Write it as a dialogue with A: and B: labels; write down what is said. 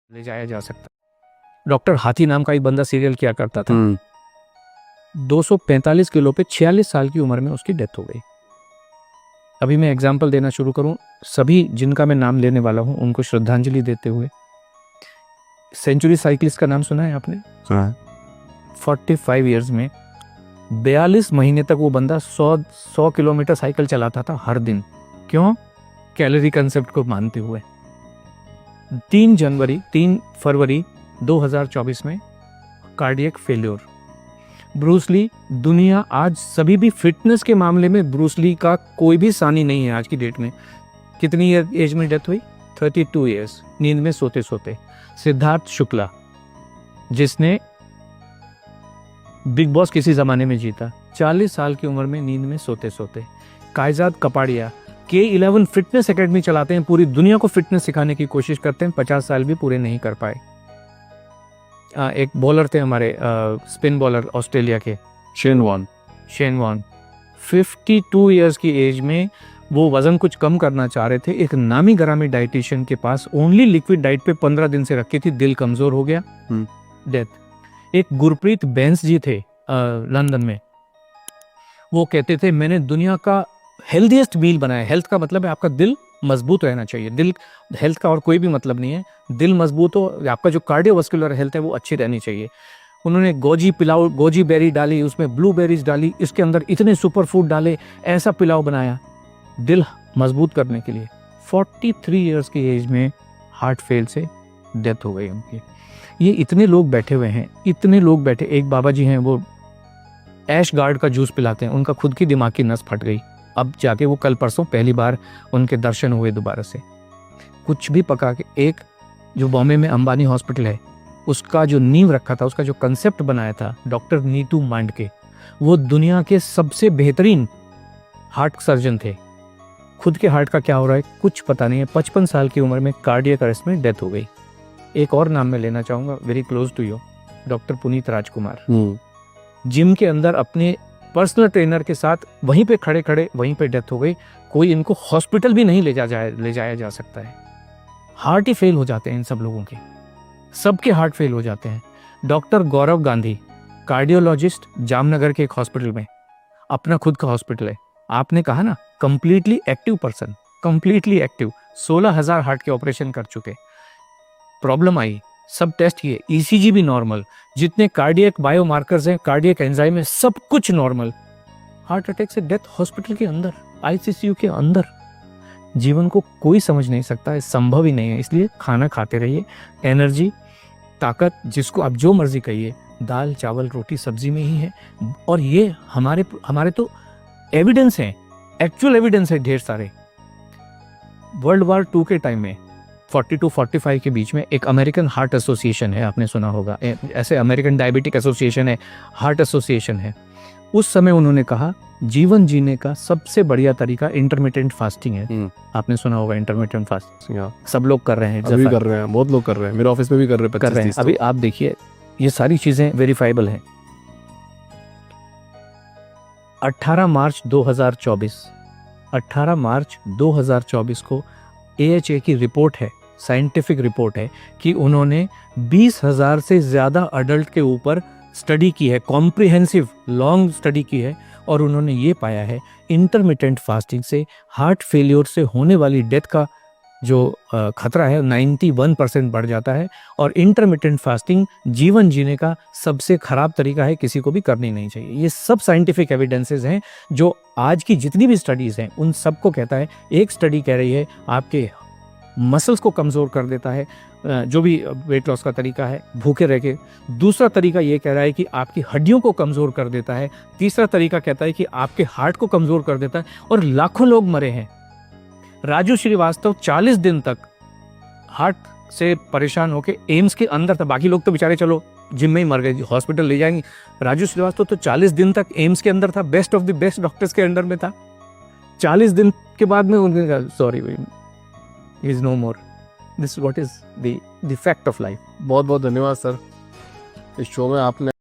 A: ले जाया जा सकता। डॉक्टर हाथी नाम का एक बंदा सीरियल किया करता था। 245 किलो पे 46 साल की उम्र में उसकी डेथ हो गई। अभी मैं एग्जाम्पल देना शुरू करूं, सभी जिनका मैं नाम लेने वाला हूं उनको श्रद्धांजलि देते हुए। सेंचुरी साइकिलिस्ट का नाम सुना है आपने?
B: सुना है।
A: 45 इयर्स में 42 महीने तक वो बंदा 100 किलोमीटर साइकिल चलाता था हर दिन। क्यों? कैलोरी कंसेप्ट को मानते हुए। 3 फरवरी 2024 में कार्डियक फेल्योर। ब्रूस ली, दुनिया आज सभी भी फिटनेस के मामले में ब्रूस ली का कोई भी सानी नहीं है आज की डेट में। कितनी एज में डेथ हुई? 32 इयर्स, नींद में सोते सोते। सिद्धार्थ शुक्ला, जिसने बिग बॉस किसी जमाने में जीता, 40 साल की उम्र में नींद में सोते सोते। कायजाद कपाड़िया K11 फिटनेस एकेडमी चलाते हैं, पूरी दुनिया को फिटनेस सिखाने की कोशिश करते हैं, 50 साल भी पूरे नहीं कर पाए। एक बॉलर थे हमारे, स्पिन बॉलर ऑस्ट्रेलिया के,
B: शेन वॉन
A: 52 इयर्स की एज में वो वजन कुछ कम करना चाह रहे थे। एक नामी गरामी डाइटिशियन के पास ओनली लिक्विड डाइट पे 15 दिन से रखी थी, दिल कमजोर हो गया, डेथ। एक गुरप्रीत बैंस जी थे लंदन में, वो कहते थे मैंने दुनिया का हेल्दीएस्ट मील बनाया। हेल्थ का मतलब है आपका दिल मजबूत रहना चाहिए। दिल, हेल्थ का और कोई भी मतलब नहीं है। दिल मजबूत हो, आपका जो कार्डियोवास्कुलर हेल्थ है वो अच्छी रहनी चाहिए। उन्होंने गोजी बेरी डाली, उसमें ब्लूबेरीज डाली, इसके अंदर इतने सुपर फूड डाले, ऐसा पिलाव बनाया दिल मजबूत करने के लिए। 43 इयर्स की एज में हार्ट फेल से डेथ हो गई उनकी। ये इतने लोग बैठे हुए हैं, इतने लोग बैठे। एक बाबा जी हैं, वो ऐश गार्ड का जूस पिलाते हैं, उनका खुद की दिमाग की नस फट गई। अब जाके वो कल परसों पहली बार उनके दर्शन हुए दोबारा से। कुछ भी पका के, एक जो बॉम्बे में अंबानी हॉस्पिटल है, उसका जो नींव रखा था, उसका जो कंसेप्ट बनाया था डॉक्टर नीतू मांडके, वो दुनिया के सबसे बेहतरीन हार्ट सर्जन थे। खुद के हार्ट का क्या हो रहा है कुछ पता नहीं है। 55 साल की उम्र में कार्डियक अरेस्ट में डेथ हो गई। एक और नाम मैं लेना चाहूंगा, very close to you, doctor Puneet Rajkumar. Gym के अंदर अपने पर्सनल ट्रेनर के साथ वहीं पे खड़े खड़े वहीं पे डेथ हो गई। कोई इनको हॉस्पिटल भी नहीं ले जाया जा सकता है। हार्ट ही फेल हो जाते हैं इन सब लोगों के, सबके हार्ट फेल हो जाते हैं। डॉक्टर गौरव गांधी, कार्डियोलॉजिस्ट, जामनगर के एक हॉस्पिटल में, अपना खुद का हॉस्पिटल है। आपने कहा ना completely active person, completely active, 16,000 heart के ऑपरेशन कर चुके। प्रॉब्लम आई, सब टेस्ट किए, ECG भी नॉर्मल, जितने कार्डियक बायोमार्कर्स हैं, कार्डियक एंजाइम है, सब कुछ नॉर्मल। हार्ट अटैक से डेथ हॉस्पिटल के अंदर, ICU के अंदर। जीवन को कोई समझ नहीं सकता है, संभव ही नहीं है। इसलिए खाना खाते रहिए, एनर्जी, ताकत, जिसको आप जो मर्जी कहिए, दाल चावल रोटी सब्जी में ही है। और ये हमारे तो एविडेंस हैं, एक्चुअल एविडेंस है ढेर सारे। वर्ल्ड वॉर 2 के टाइम में 40-45 के बीच में एक अमेरिकन हार्ट एसोसिएशन है, आपने सुना होगा, ऐसे अमेरिकन डायबिटिक एसोसिएशन है, हार्ट एसोसिएशन है। उस समय उन्होंने कहा जीवन जीने का सबसे बढ़िया तरीका इंटरमिटेंट फास्टिंग है। आपने सुना होगा इंटरमिटेंट फास्टिंग, सब लोग कर रहे हैं,
B: अभी कर रहे हैं, बहुत लोग कर रहे हैं, मेरे ऑफिस में भी कर रहे हैं।
A: अभी आप देखिए, ये सारी चीजें वेरीफाइबल हैं। 18 मार्च 2024 को AHA की रिपोर्ट है, साइंटिफिक रिपोर्ट है, कि उन्होंने 20,000 से ज़्यादा अडल्ट के ऊपर स्टडी की है, कॉम्प्रिहेंसिव लॉन्ग स्टडी की है, और उन्होंने ये पाया है इंटरमिटेंट फास्टिंग से हार्ट फेलियर से होने वाली डेथ का जो खतरा है 91% बढ़ जाता है। और इंटरमिटेंट फास्टिंग जीवन जीने का सबसे खराब तरीका है, किसी को भी करनी नहीं चाहिए। ये सब साइंटिफिक एविडेंसेस हैं, जो आज की जितनी भी स्टडीज़ हैं उन सबको कहता है। एक स्टडी कह रही है आपके मसल्स को कमज़ोर कर देता है, जो भी वेट लॉस का तरीका है, भूखे रह के। दूसरा तरीका ये कह रहा है कि आपकी हड्डियों को कमज़ोर कर देता है। तीसरा तरीका कहता है कि आपके हार्ट को कमज़ोर कर देता है। और लाखों लोग मरे हैं। राजू श्रीवास्तव 40 दिन तक हार्ट से परेशान होकर एम्स के अंदर था। बाकी लोग तो बेचारे चलो जिम में ही मर गए, हॉस्पिटल ले जाएंगे। राजू श्रीवास्तव तो 40 दिन तक एम्स के अंदर था, best of the best doctors के अंडर में था। 40 दिन के बाद में उन्होंने कहा sorry, he is no more. This what is the fact of life.
B: बहुत बहुत धन्यवाद सर, इस शो में आपने